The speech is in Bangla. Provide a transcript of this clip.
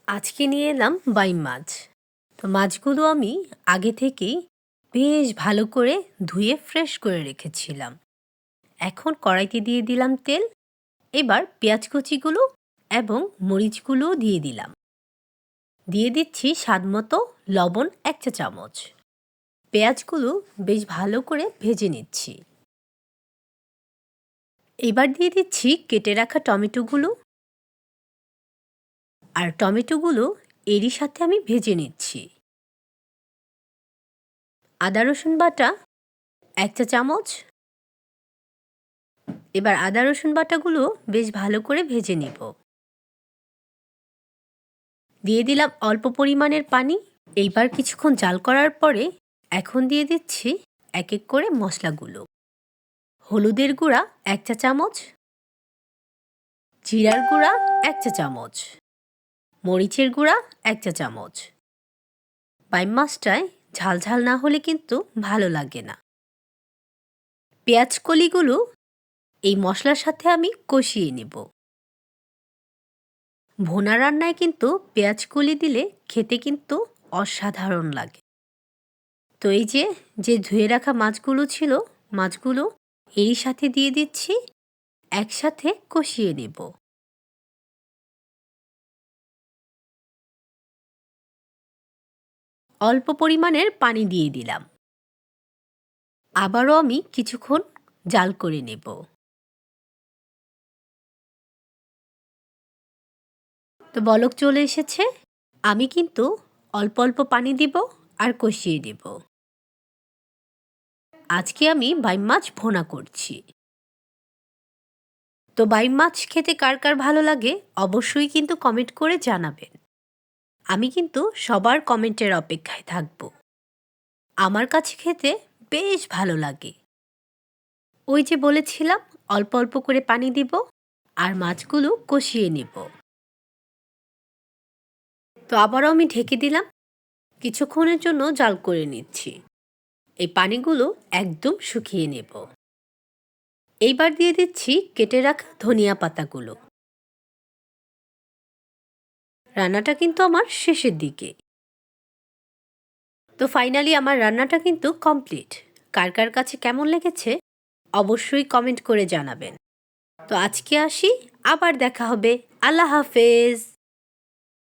আজকে নিয়ে এলাম বাইম মাছ। তো মাছগুলো আমি আগে থেকেই বেশ ভালো করে ধুয়ে ফ্রেশ করে রেখেছিলাম। এখন কড়াইতে দিয়ে দিলাম তেল। এবার পেঁয়াজ কুচিগুলো এবং মরিচগুলোও দিয়ে দিলাম। দিয়ে দিচ্ছি স্বাদমতো লবণ 1 চা চামচ। পেঁয়াজগুলো বেশ ভালো করে ভেজে নিচ্ছি। এবার দিয়ে দিচ্ছি কেটে রাখা টমেটোগুলো। আর টমেটোগুলো এরই সাথে আমি ভেজে নিচ্ছি। আদা রসুন বাটা 1 চা চামচ। এবার আদা রসুন বাটাগুলো বেশ ভালো করে ভেজে নিব। দিয়ে দিলাম অল্প পরিমাণের পানি। এইবার কিছুক্ষণ জাল করার পরে এখন দিয়ে দিচ্ছি এক এক করে মশলাগুলো। হলুদের গুঁড়া 1 চা চামচ, জিরার গুঁড়া 1 চা চামচ, মরিচের গুঁড়া 1 চা চামচ। বাইম মাছটায় ঝাল ঝাল না হলে কিন্তু ভালো লাগে না। পেঁয়াজ কলিগুলো এই মশলার সাথে আমি কষিয়ে নেব। ভুনা রান্নায় কিন্তু পেঁয়াজ কলি দিলে খেতে কিন্তু অসাধারণ লাগে। তো এই যে ধুয়ে রাখা মাছগুলো ছিল, মাছগুলো এরই সাথে দিয়ে দিচ্ছি, একসাথে কষিয়ে নেব। অল্প পরিমাণের পানি দিয়ে দিলাম। আবারও আমি কিছুক্ষণ জাল করে নেব। তো বলক চলে এসেছে। আমি কিন্তু অল্প অল্প পানি দিব আর কষিয়ে দেব। আজকে আমি বাইম মাছ ভুনা করছি। তো বাইম মাছ খেতে কার কার ভালো লাগে অবশ্যই কিন্তু কমেন্ট করে জানাবেন। আমি কিন্তু সবার কমেন্টের অপেক্ষায় থাকব। আমার কাছে খেতে বেশ ভালো লাগে। ওই যে বলেছিলাম অল্প অল্প করে পানি দিব আর মাছগুলো কষিয়ে নেব। তো আবারও আমি ঢেকে দিলাম। কিছুক্ষণের জন্য জাল করে নিচ্ছি। এই পানিগুলো একদম শুকিয়ে নেব। এইবার দিয়ে দিচ্ছি কেটে রাখা ধনিয়া পাতাগুলো। রান্নাটা কিন্তু আমার শেষের দিকে। তো ফাইনালি আমার রান্নাটা কিন্তু কমপ্লিট। কার কার কাছে কেমন লেগেছে অবশ্যই কমেন্ট করে জানাবেন। তো আজকে আসি, আবার দেখা হবে। আল্লাহ হাফেজ।